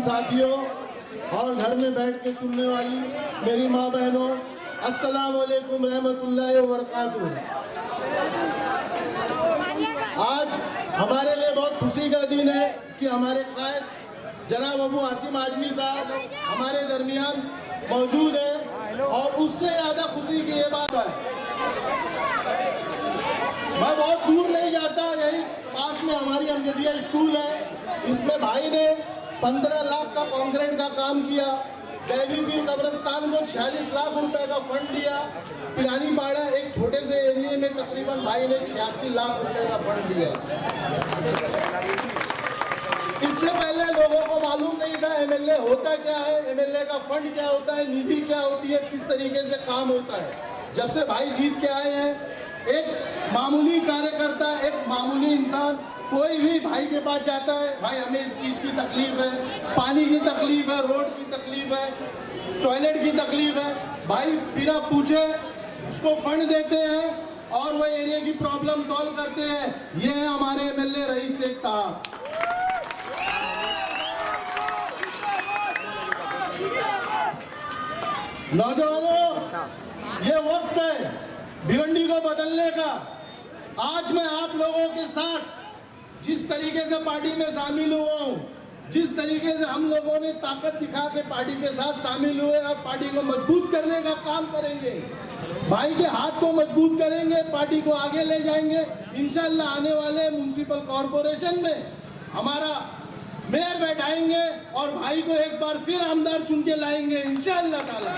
साथियों और घर में बैठ के सुनने वाली मेरी माँ बहनों, अस्सलाम वालेकुम रहमतुल्लाहि व बरकातुहू। आज हमारे लिए बहुत खुशी का दिन है कि हमारे कायद जनाब अबू आसिम आजमी साहब हमारे दरमियान मौजूद है और उससे ज़्यादा खुशी की ये बात है, मैं बहुत दूर नहीं जाता, यही पास में हमारी अमजदिया स्कूल है, इसमें भाई ने 15 लाख का कंक्रीट का काम किया, देवी पीर कब्रिस्तान को 46 लाख रुपए का फंड दिया, पिरानी पाड़ा एक छोटे से एरिया में तकरीबन भाई ने 86 लाख रुपए का फंड दिया। इससे पहले लोगों को मालूम नहीं था एमएलए होता क्या है, एमएलए का फंड क्या होता है, निधि क्या होती है, किस तरीके से काम होता है। जब से भाई जीत के आए हैं, एक मामूली कार्यकर्ता, एक मामूली इंसान कोई भी भाई के पास जाता है, भाई हमें इस चीज़ की तकलीफ है, पानी की तकलीफ है, रोड की तकलीफ है, टॉयलेट की तकलीफ है, भाई बिना पूछे उसको फंड देते हैं और वह एरिया की प्रॉब्लम सॉल्व करते हैं। ये है हमारे एमएलए रईस शेख साहब। नौजवानों, ये वक्त है भिवंडी को बदलने का। आज मैं आप लोगों के साथ जिस तरीके से पार्टी में शामिल हुआ हूँ, जिस तरीके से हम लोगों ने ताकत दिखा के पार्टी के साथ शामिल हुए और पार्टी को मजबूत करने का काम करेंगे, भाई के हाथ को मजबूत करेंगे, पार्टी को आगे ले जाएंगे। इंशाल्लाह आने वाले म्युनिसिपल कॉरपोरेशन में हमारा मेयर बैठाएंगे और भाई को एक बार फिर आमदार चुन के लाएंगे इंशाअल्लाह ताला।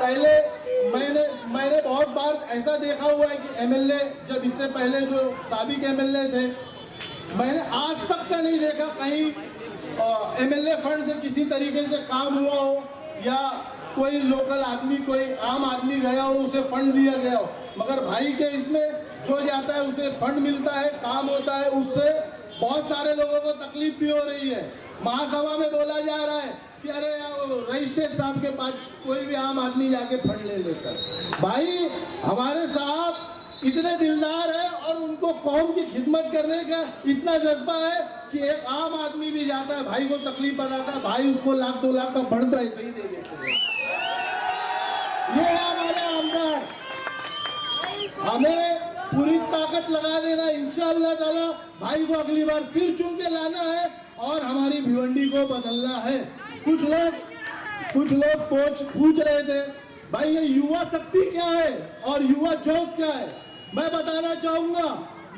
पहले मैंने बहुत बार ऐसा देखा हुआ है कि एमएलए, जब इससे पहले जो साबिक एमएलए थे, मैंने आज तक का नहीं देखा कहीं एमएलए फंड से किसी तरीके से काम हुआ हो या कोई लोकल आदमी, कोई आम आदमी गया हो, उसे फंड दिया गया हो। मगर भाई के इसमें जो जाता है उसे फंड मिलता है, काम होता है, उससे बहुत सारे लोगों को तकलीफ भी हो रही है। महासभा में बोला जा रहा है कि अरे यार रईस शेख साहब के पास कोई भी आम आदमी जाके फंड ले लेता है। भाई हमारे साहब इतने दिलदार है और उनको कौम की खिदमत करने का इतना जज्बा है कि एक आम आदमी भी जाता है, भाई को तकलीफ बताता है, भाई उसको 1-2 लाख का फंड तो ऐसे ही दे देते हैं। ये है हमारे आमदार, हमें पूरी ताकत लगा देना इंशाअल्लाह ताला, भाई को अगली बार फिर चुन के लाना है और हमारी भिवंडी को बदलना है। कुछ लोग पूछ रहे थे भाई ये युवा शक्ति क्या है और युवा जोश क्या है। मैं बताना चाहूंगा,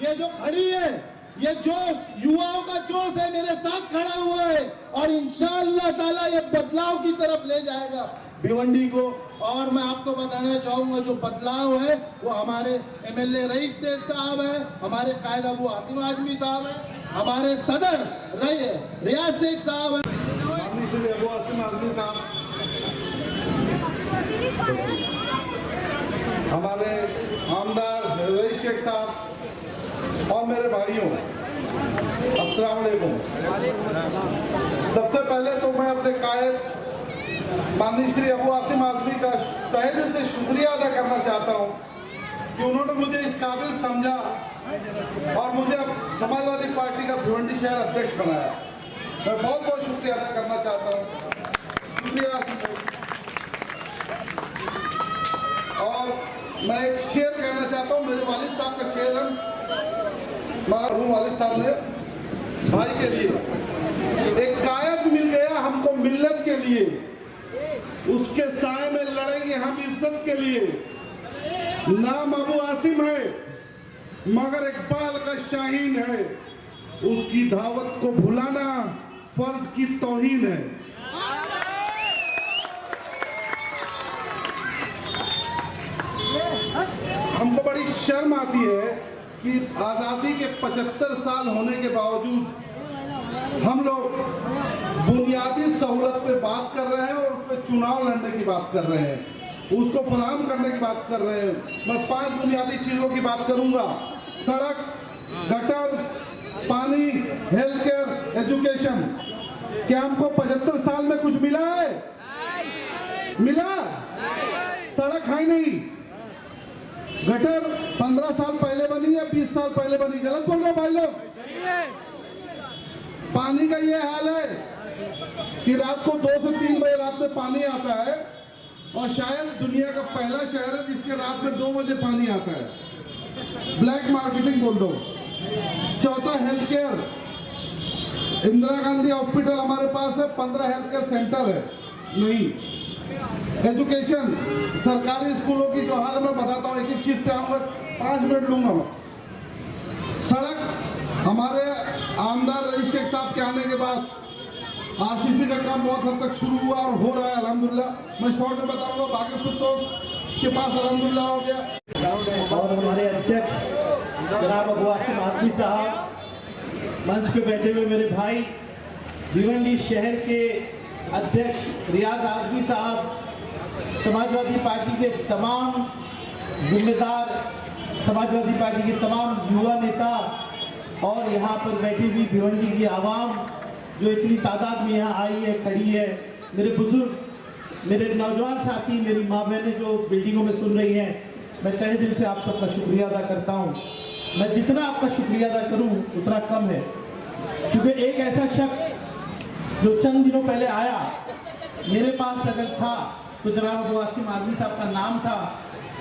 ये जो खड़ी है, ये जोश युवाओं का जोश है, मेरे साथ खड़ा हुआ है और इंशाअल्लाह ताला ये बदलाव की तरफ ले जाएगा भिवंडी को। और मैं आपको बताना चाहूंगा जो बदलाव है वो हमारे एमएलए रईस शेख साहब है, हमारे कायद अबू आसिम आजमी साहब है, हमारे सदर रियाज शेख साहब है, श्री अबू आसिम आजमी साहब, हमारे आमदार रईस शेख साहब और मेरे भाइयों, अस्सलाम वालेकुम। सबसे पहले तो मैं अपने कायद माननीय श्री अबू आसिम आजमी का तहे दिल से शुक्रिया अदा करना चाहता हूँ कि उन्होंने मुझे इस काबिल समझा और मुझे समाजवादी पार्टी का भिवंडी शहर अध्यक्ष बनाया। मैं बहुत बहुत शुक्रिया अदा करना चाहता हूँ। शुक्रिया आसिम भाई। और मैं एक शेर कहना चाहता हूँ, मेरे वालिद साहब का शेर है, मरहूम वालिद साहब ने भाई के लिए, एक कायद मिल गया हमको मिल्लत के लिए, उसके साए में लड़ेंगे हम इज्जत के लिए। नाम अबू आसिम है मगर इकबाल का शाहीन है, उसकी दावत को भुलाना फर्ज की तौहीन है। हमको बड़ी शर्म आती है कि आज़ादी के 75 साल होने के बावजूद हम लोग बुनियादी सहूलत पे बात कर रहे हैं और उस पर चुनाव लड़ने की बात कर रहे हैं, उसको फराहम करने की बात कर रहे हैं। मैं 5 बुनियादी चीज़ों की बात करूंगा: सड़क, गटर, पानी, हेल्थ केयर, एजुकेशन। क्या हमको 75 साल में कुछ मिला है? मिला? सड़क है नहीं, गटर 15 साल पहले बनी या 20 साल पहले बनी? गलत बोल रहे हो भाई लोग? पानी का ये हाल है कि रात को 2 से 3 बजे रात में पानी आता है, और शायद दुनिया का पहला शहर है जिसके रात में 2 बजे पानी आता है। ब्लैक मार्केटिंग बोल दो। चौथा, health care. Indira Gandhi hospital हमारे पास है, 15 हेल्थ केयर सेंटर है नहीं। एजुकेशन, सरकारी स्कूलों की जो हाल मैं बताता हूँ, एक एक चीज पे आऊंगा, 5 मिनट लूंगा मैं। सड़क, हमारे आमदार रईस शेख साहब के आने के बाद आरसीसी का काम बहुत हद तक शुरू हुआ और हो रहा है अल्हम्दुलिल्लाह। मैं शॉर्ट में बताऊंगा, बाकी फिर तो उसके पास अल्हम्दुलिल्लाह हो गया। और हमारे अध्यक्ष जनाब अबू आसिम आजमी साहब, मंच पे बैठे हुए मेरे भाई भिवंडी शहर के अध्यक्ष रियाज आजमी साहब, समाजवादी पार्टी के तमाम जिम्मेदार, समाजवादी पार्टी के तमाम युवा नेता, और यहाँ पर बैठी हुई भिवंडी की आवाम जो इतनी तादाद में यहाँ आई है, खड़ी है, मेरे बुजुर्ग, मेरे नौजवान साथी, मेरी माँ बहनें जो बिल्डिंगों में सुन रही हैं, मैं तहे दिल से आप सबका शुक्रिया अदा करता हूँ। मैं जितना आपका शुक्रिया अदा करूँ उतना कम है, क्योंकि एक ऐसा शख्स जो चंद दिनों पहले आया, मेरे पास अगर था तो जनाब अबू आसिम आजमी साहब का नाम था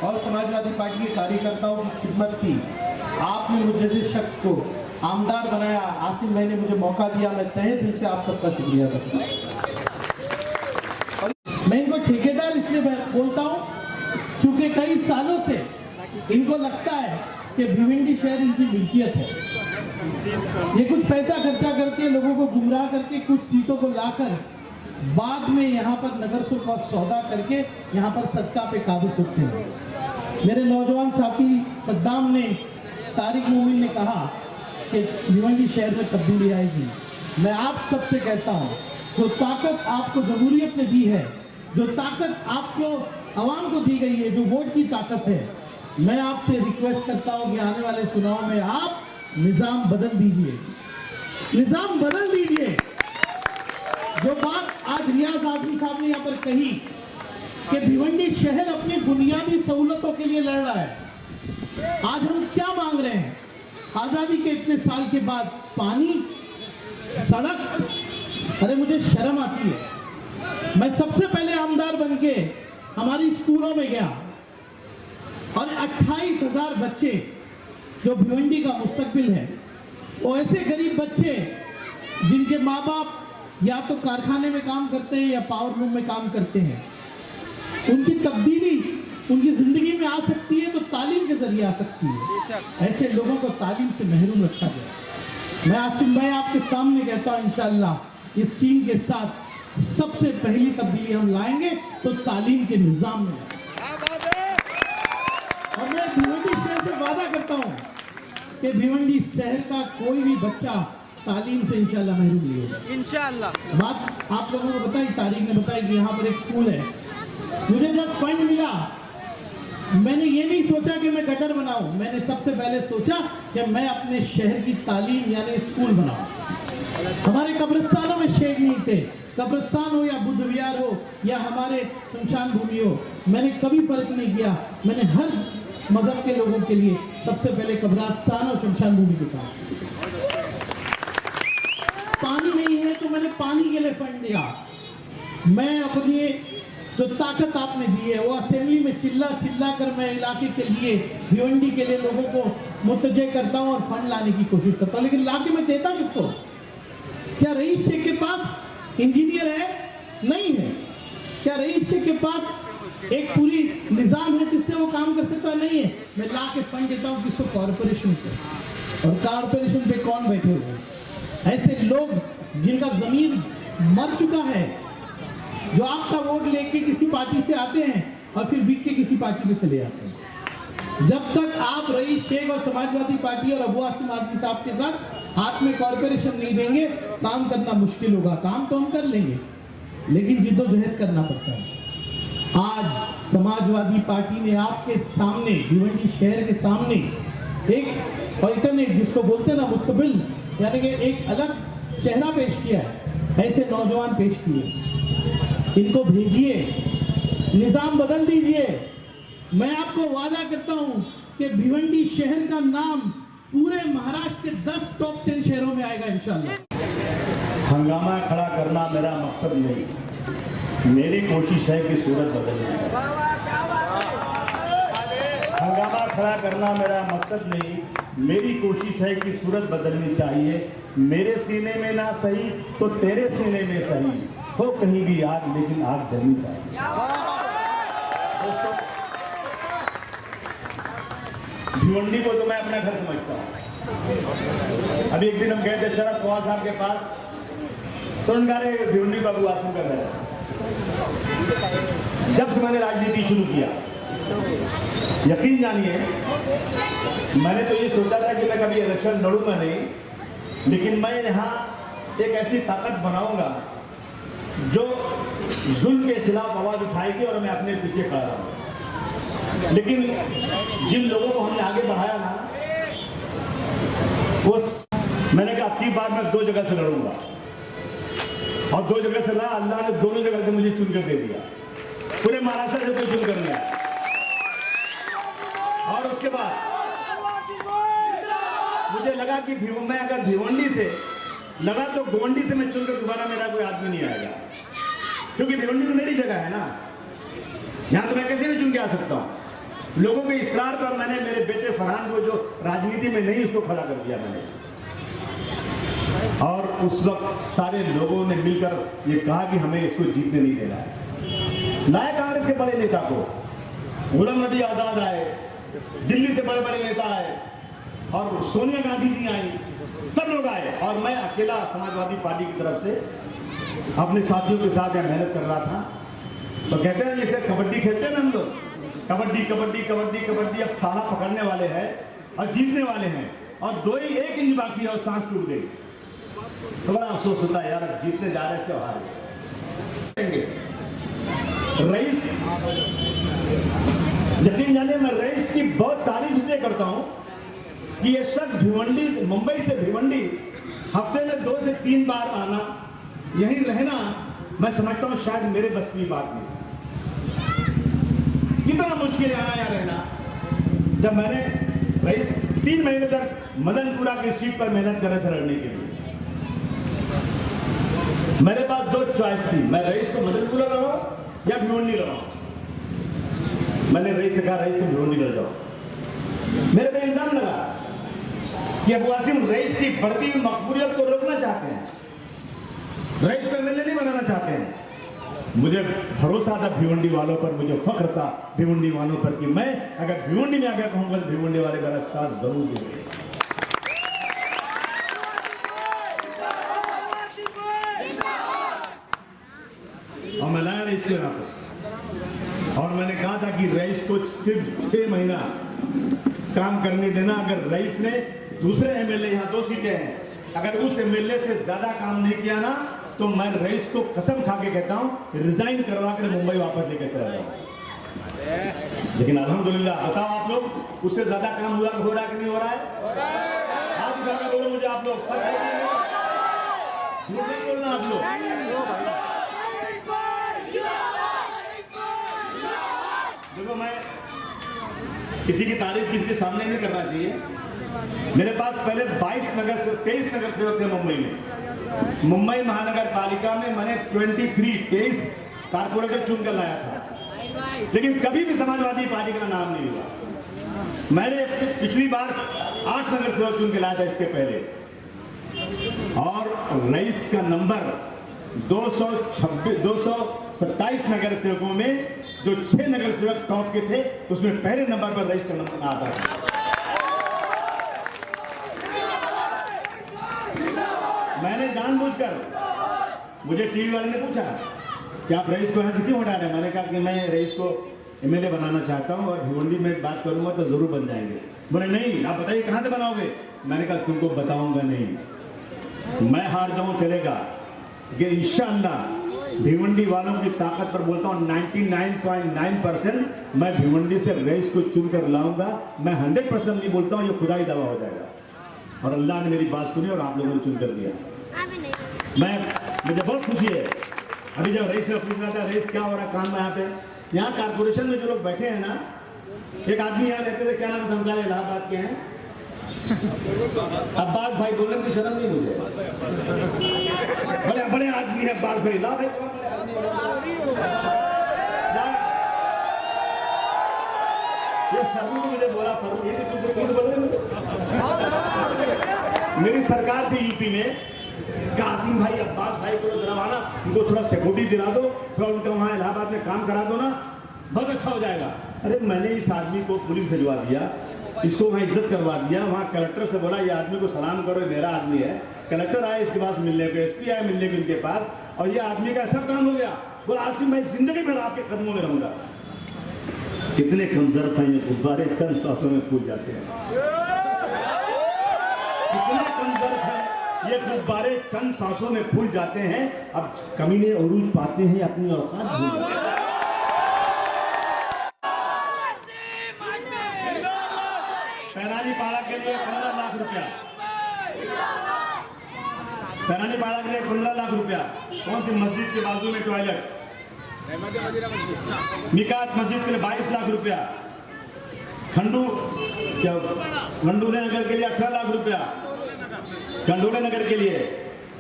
और समाजवादी पार्टी के कार्यकर्ताओं की खिदमत थी। आपने मुझ जैसे शख्स को आमदार बनाया, आसिम भाई ने मुझे मौका दिया, मैं तहे दिल से आप सबका शुक्रिया अदा करता हूं। मैं इनको ठेकेदार इसलिए बोलता हूँ क्योंकि कई सालों से इनको लगता है कि भिवंडी शहर इनकी मिल्कियत है। ये कुछ पैसा खर्चा करके, लोगों को गुमराह करके, कुछ सीटों को लाकर बाद में यहाँ पर नगर सुख और सौदा करके यहाँ पर सत्ता पे काबिज होते हैं। मेरे नौजवान साथी सद्दाम ने, तारिक मोमिन ने कहा कि भिवंडी शहर में तब्दीली आएगी। मैं आप सबसे कहता हूँ, जो ताकत आपको जमहूरियत ने दी है, जो ताकत आपको आवाम को दी गई है, जो वोट की ताकत है, मैं आपसे रिक्वेस्ट करता हूँ कि आने वाले चुनाव में आप निजाम बदल दीजिए, निजाम बदल दीजिए। जो बात आज रियाज आजमी साहब ने यहाँ पर कही कि भिवंडी शहर अपनी बुनियादी सहूलतों के लिए लड़ रहा है, आज हम क्या मांग रहे हैं? आजादी के इतने साल के बाद पानी, सड़क। अरे मुझे शर्म आती है, मैं सबसे पहले आमदार बनके हमारी स्कूलों में गया और 28,000 बच्चे जो भिवंडी का मुस्तकबिल है, वो ऐसे गरीब बच्चे जिनके माँ बाप या तो कारखाने में काम करते हैं या पावर लूम में काम करते हैं, उनकी तब्दीली उनकी जिंदगी में आ सकती है तो तालीम के जरिए आ सकती है। ऐसे लोगों को तालीम से महरूम रखा गया। मैं आसिम भाई आपके सामने कहता हूँ, इंशाअल्लाह इस टीम के साथ सबसे पहली तब्दीली हम लाएंगे तो तालीम के निजाम में। और मैं भिवंडी शहर से वादा करता हूँ कि भिवंडी शहर का कोई भी बच्चा तालीम से इंशाअल्लाह महरूम नहीं होगा। इंशाअल्लाह। बात आप लोगों को बताई, तारीख ने बताई कि यहाँ पर एक स्कूल है। मुझे जब फंड मिला, मैंने ये नहीं सोचा कि मैं गटर बनाऊं, मैंने सबसे पहले सोचा कि मैं अपने शहर की तालीम यानी स्कूल बनाऊं। हमारे कब्रिस्तानों में शेख नहीं थे, कब्रिस्तान हो या बुद्ध विहार हो या हमारे शमशान भूमि हो, मैंने कभी फर्क नहीं किया। मैंने हर मजहब के लोगों के लिए सबसे पहले कब्रिस्तान और शमशान भूमि को कहा। पानी नहीं है तो मैंने पानी के लिए फंड दिया। मैं अपनी जो ताकत आपने दी है वो असेंबली में चिल्ला चिल्ला कर मैं इलाके के लिए, भिवंडी के लिए लोगों को मुतवज्जे करता हूँ और फंड लाने की कोशिश करता हूँ, लेकिन लाके में देता किसको? क्या रईस शेख के पास इंजीनियर है? नहीं है। क्या रईस शेख के पास एक पूरी निजाम है जिससे वो काम कर सकता? नहीं है। मैं लाके फंड देता हूँ किसको? कॉरपोरेशन को। और कॉरपोरेशन पे कौन बैठे हुए? ऐसे लोग जिनका जमीन मर चुका है, जो आपका वोट लेके किसी पार्टी से आते हैं और फिर बिक के किसी पार्टी में चले जाते हैं। जब तक आप रईस शेख और समाजवादी पार्टी और अबू आसिम आजमी साहब के साथ हाथ में कॉर्पोरेशन नहीं देंगे, काम करना मुश्किल होगा। काम तो हम कर लेंगे, लेकिन जिद्दोजहद करना पड़ता है। आज समाजवादी पार्टी ने आपके सामने, भिवंडी शहर के सामने एक अल्टरनेट, जिसको बोलते हैं ना मुस्तबिल, यानी कि एक अलग चेहरा पेश किया है। ऐसे नौजवान पेश किए, इनको भेजिए, निजाम बदल दीजिए। मैं आपको वादा करता हूं कि भिवंडी शहर का नाम पूरे महाराष्ट्र के 10 टॉप 10 शहरों में आएगा इंशाल्लाह। हंगामा खड़ा करना मेरा मकसद नहीं, मेरी कोशिश है कि सूरत बदलनी चाहिए। हंगामा खड़ा करना मेरा मकसद नहीं, मेरी कोशिश है कि सूरत बदलनी चाहिए। मेरे सीने में ना सही तो तेरे सीने में सही हो कहीं भी आग, लेकिन आग जलनी चाहिए। दोस्तों, भिवंडी को तो मैं अपना घर समझता हूँ। अभी एक दिन हम गए थे शरद पवार साहब के पास, तो उन्होंने कहा भिवंडी बाबू आसिम का घर है। जब से मैंने राजनीति शुरू किया, यकीन जानिए, मैंने तो ये सोचा था कि मैं कभी इलेक्शन लड़ूंगा नहीं, लेकिन मैं यहाँ एक ऐसी ताकत बनाऊंगा जो जुल्म के खिलाफ आवाज उठाएगी और मैं अपने पीछे खड़ा रहूंगा। लेकिन जिन लोगों को हमने आगे बढ़ाया ना, मैंने कहा अब की बार मैं 2 जगह से लड़ूंगा, और 2 जगह से लड़ा। अल्लाह ने दोनों जगह से मुझे चुनकर दे दिया, पूरे महाराष्ट्र से कोई चुनकर नहीं आया। और उसके बाद मुझे लगा कि मैं अगर भिवंडी से लगा तो भिवंडी से मैं चुनकर दोबारा मेरा कोई आदमी नहीं आएगा, क्योंकि भिवंडी तो मेरी जगह है ना, यहां तो मैं कैसे भी चुन के आ सकता हूं। लोगों के इसरार पर मैंने मेरे बेटे फरहान को, जो राजनीति में नहीं, उसको खड़ा कर दिया मैंने। और उस वक्त सारे लोगों ने मिलकर ये कहा कि हमें इसको जीतने नहीं देना है। लाए कांग्रेस के बड़े नेता को, गुलाम नबी आजाद आए, दिल्ली से बड़े बड़े नेता आए, और सोनिया गांधी जी आई, सब लोग आए, और मैं अकेला समाजवादी पार्टी की तरफ से अपने साथियों के साथ यहाँ मेहनत कर रहा था। तो कहते हैं जैसे कबड्डी खेलते हैं ना हम लोग, कबड्डी कबड्डी कबड्डी कबड्डी, अब थाना पकड़ने वाले हैं और जीतने वाले हैं, और 2 ही 1 इंच बाकी है और सांस टूट गई। तो बड़ा अफसोस होता है यार, जीतने जा रहे क्यों हार गए। रईस, यकीन जानिए, मैं रईस की बहुत तारीफ इसलिए करता हूं कि ये शख्स भिवंडी, मुंबई से भिवंडी हफ्ते में 2 से 3 बार आना, यहीं रहना, मैं समझता हूं शायद मेरे बस की बात नहीं। कितना मुश्किल है यहाँ रहना। जब मैंने रईस 3 महीने तक मदनपुरा की सीट पर मेहनत कर रहे थे लड़ने के लिए, मेरे पास 2 चॉइस थी, मैं रईस को मदनपुरा लड़ाऊं या भिवंडी लड़ाऊं। मैंने रईस से कहा रईस को भिवंडी लड़ जाओ। मेरे पे इल्जाम लगा कि अबू आसिम रईस की बढ़ती हुई मकबूलियत को रोकना चाहते हैं, रईस को एमएलए नहीं बनाना चाहते हैं। मुझे भरोसा था भिवंडी वालों पर, मुझे फख्र था भिवंडी वालों पर कि मैं अगर भिवंडी में आगे कहूंगा तो भिवंडी वाले मेरा साथ जरूर देंगे। और मैं लाया रईस को यहाँ पे, और मैंने कहा था कि रईस को सिर्फ 6 महीना काम करने देना। अगर रईस ने दूसरे एमएलए, यहाँ 2 सीटें हैं, अगर उस एमएलए से ज्यादा काम नहीं किया ना, तो मैं रईस को कसम खा के कहता हूं रिजाइन करवा कर मुंबई वापस लेकर चला जाऊं। लेकिन अल्हम्दुलिल्लाह, बताओ आप लोग, उससे ज्यादा काम हुआ हो रहा है कि नहीं हो रहा है? आप ज्यादा बोलो मुझे, आप लोग सच झूठ नहीं बोलना आप लोग। देखो, मैं किसी की तारीफ किसी के सामने नहीं करना चाहिए। मेरे पास पहले 23 नगर सेवक थे मुंबई में। मुंबई महानगर पालिका में मैंने 23 कारपोरेटर चुनकर लाया था, लेकिन कभी भी समाजवादी पार्टी का नाम नहीं हुआ। मैंने पिछली बार 8 नगर सेवक चुन के लाया था इसके पहले, और रईस का नंबर 227 नगर सेवकों में जो 6 नगर सेवक टॉप के थे, उसमें पहले नंबर पर रईस का नंबर आता था। मैंने जानबूझकर, मुझे टीवी वाले ने पूछा कि आप रईस को यहाँ से क्यों हटा रहे हैं, मैंने कहा कि मैं रईस को एमएलए बनाना चाहता हूँ और भिवंडी में बात करूंगा तो जरूर बन जाएंगे। बोले नहीं, आप बताइए कहाँ से बनाओगे। मैंने कहा तुमको बताऊंगा नहीं, मैं हार जाऊं चलेगा, कि इंशाअल्लाह भिवंडी वालों की ताकत पर बोलता हूं 99.9% मैं भिवंडी से रईस को चुनकर लाऊंगा। मैं 100% नहीं बोलता हूं, ये खुदाई दावा हो जाएगा। और अल्लाह ने मेरी बात सुनी और आप लोगों ने चुनकर दिया। मुझे बहुत खुशी है। अभी जब रईस से पूछ रहा था रईस क्या हो रहा काम में यहाँ पे, यहाँ कारपोरेशन में जो लोग बैठे हैं ना, एक आदमी यहाँ रहते थे, क्या नाम था, इलाहाबाद के हैं, अब्बास भाई, बोलने की शर्म नहीं मुझे, बड़े बड़े आदमी है अब्बास भाई। ला भाई, ये फर्मी ने मुझे बोला, फर्मी मेरी सरकार थी यूपी में, कासिम भाई, अब्बास भाई को डरवाना, उनको थोड़ा सिक्योरिटी दिला दो, थोड़ा उनका वहाँ इलाहाबाद में काम करा दो ना, बहुत अच्छा हो जाएगा। अरे मैंने इस आदमी को पुलिस भिजवा दिया, इसको वहाँ इज्जत करवा दिया, वहाँ कलेक्टर से बोला ये आदमी को सलाम करो, मेरा आदमी है। कलेक्टर आए इसके पास मिलने को, एसपी आए मिलने के इनके पास, और ये आदमी का ऐसा काम हो गया, बोला आसिम भाई जिंदगी भर आपके कदमों में रहूंगा। कितने कमजोर हैं ये गुब्बारे, चंद सांसों में फूट जाते हैं। कितने कमजोर हैं ये गुब्बारे, चंद सांसों में फूट जाते हैं। अब कमीने उरूज पाते हैं, अपनी औकात भूल जाते हैं। पैरानी पाड़ा के लिए 15 लाख रुपया, पैरानी पाड़ा के लिए 15 लाख रुपया। कौन सी मस्जिद के बाजू में टॉयलेट? निकात मस्जिद के लिए 22 लाख रुपया। खंडूले नगर के लिए 18 लाख रुपया, खंडूले नगर के लिए।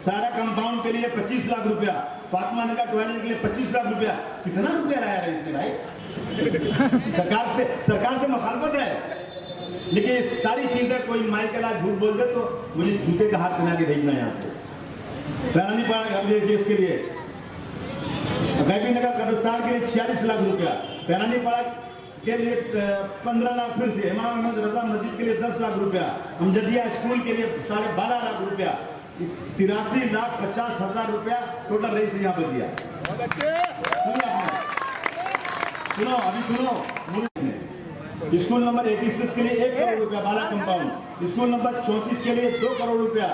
सारा कंपाउंड के लिए 25 लाख रुपया। फातिमा नगर टॉयलेट के लिए 25 लाख रुपया। कितना रुपया लाया है इसने भाई? सरकार से मुखालफत है, लेकिन ये सारी चीजें कोई माई के लाख झूठ बोल दे तो मुझे जूते का हाथ बना के भेजना यहाँ से। पैरानी पाड़ा इसके लिए, गैबी नगर कब्रिस्तान के लिए 46 लाख रुपया, पैरानी पाड़ा के लिए 15 लाख, फिर से इमाम अहमद रजा मस्जिद के लिए 10 लाख रुपया, अमजदिया स्कूल के लिए 12.5 लाख रुपया, 83,50,000 रुपया टोटल रईस यहाँ पर दिया। सुनो अभी सुनो, स्कूल नंबर 86 के लिए 1 करोड़ रुपया बाला कंपाउंड, स्कूल नंबर 34 के लिए 2 करोड़ रुपया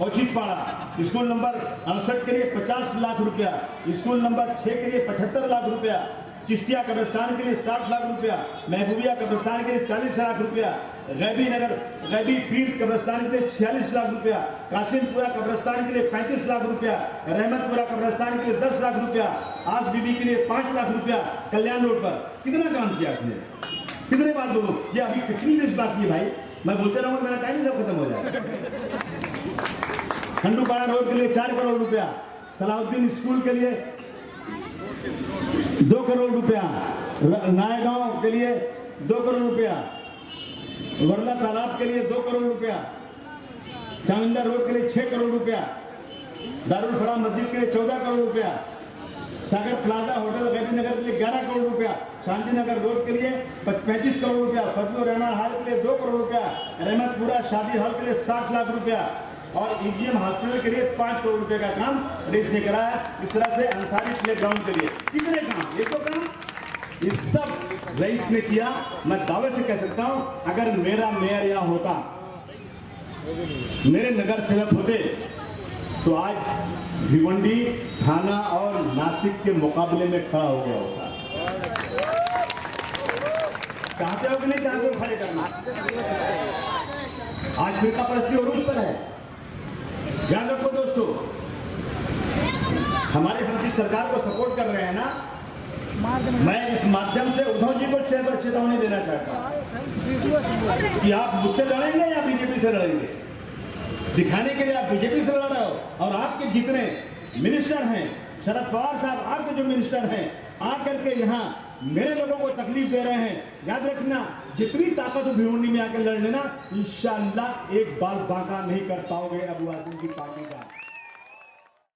औचित पाड़ा, स्कूल नंबर 68 के लिए 50 लाख रुपया, स्कूल नंबर 6 के लिए 75 लाख रुपया, चिश्तिया कब्रिस्तान के लिए 60 लाख रुपया, महबूबिया कब्रिस्तान के लिए 40 लाख रुपया, गैबी पीर कब्रिस्तान के लिए 46 लाख रुपया, कासिमपुरा कब्रिस्तान के लिए 35 लाख रुपया, रहमतपुरा कब्रिस्तान के लिए 10 लाख रुपया, आस बीबी के लिए 5 लाख रुपया, कल्याण रोड पर। कितना काम किया इसने? कितने बात बोलूं? ये अभी कितनी लिस्ट बाकी है भाई, मैं बोलते रहूंगा, मेरा टाइम सब खत्म हो जाएगा। खंडूपाड़ा रोड के लिए 4 करोड़ रुपया, सलाहुद्दीन स्कूल के लिए 2 करोड़ रुपया, नायगांव के लिए 2 करोड़ रुपया, वर्ला तालाब के लिए 2 करोड़ रुपया, चांदा रोड के लिए 6 करोड़ रुपया, दारुल फलाह मस्जिद के लिए 14 करोड़ रुपया, सागर प्लाजा होटल गैबी नगर के लिए 11 करोड़ रुपया, शांति नगर रोड के लिए 35 करोड़ रुपया, फजल रहमान हॉल के लिए 2 करोड़ रुपया, रहमतपुरा शादी हॉल के लिए 60 लाख रुपया और ईजीएम हॉस्पिटल के लिए 5 करोड़ रुपए का काम रेस ने कराया। इस तरह से अंसारी प्ले ग्राउंड के लिए कितने काम, एक तो काम ये सब रईस ने किया। मैं दावे से कह सकता हूं, अगर मेरा मेयर यहाँ होता, मेरे नगर सेवक होते, तो आज भिवंडी थाना और नासिक के मुकाबले में खड़ा हो गया होता। चाहते हो कि नहीं चाहते हो खड़े करना? आज फिरका परस्ती उरूज पर है। याद रखो दोस्तों, हम जिस सरकार को सपोर्ट कर रहे हैं ना, मैं इस माध्यम से उद्धव जी को चेतावनी देना चाहता हूं कि आप मुझसे लड़ेंगे या बीजेपी से लड़ेंगे। दिखाने के लिए आप बीजेपी से लड़ रहे हो और आपके जितने मिनिस्टर हैं, शरद पवार साहब आपके जो मिनिस्टर हैं, आकर के यहाँ मेरे लोगों को तकलीफ दे रहे हैं। याद रखना, जितनी ताकत हो भिवंडी में आकर लड़ लेना, इंशाअल्लाह एक बाल बांका नहीं कर पाओगे अबू आसिम की पार्टी का।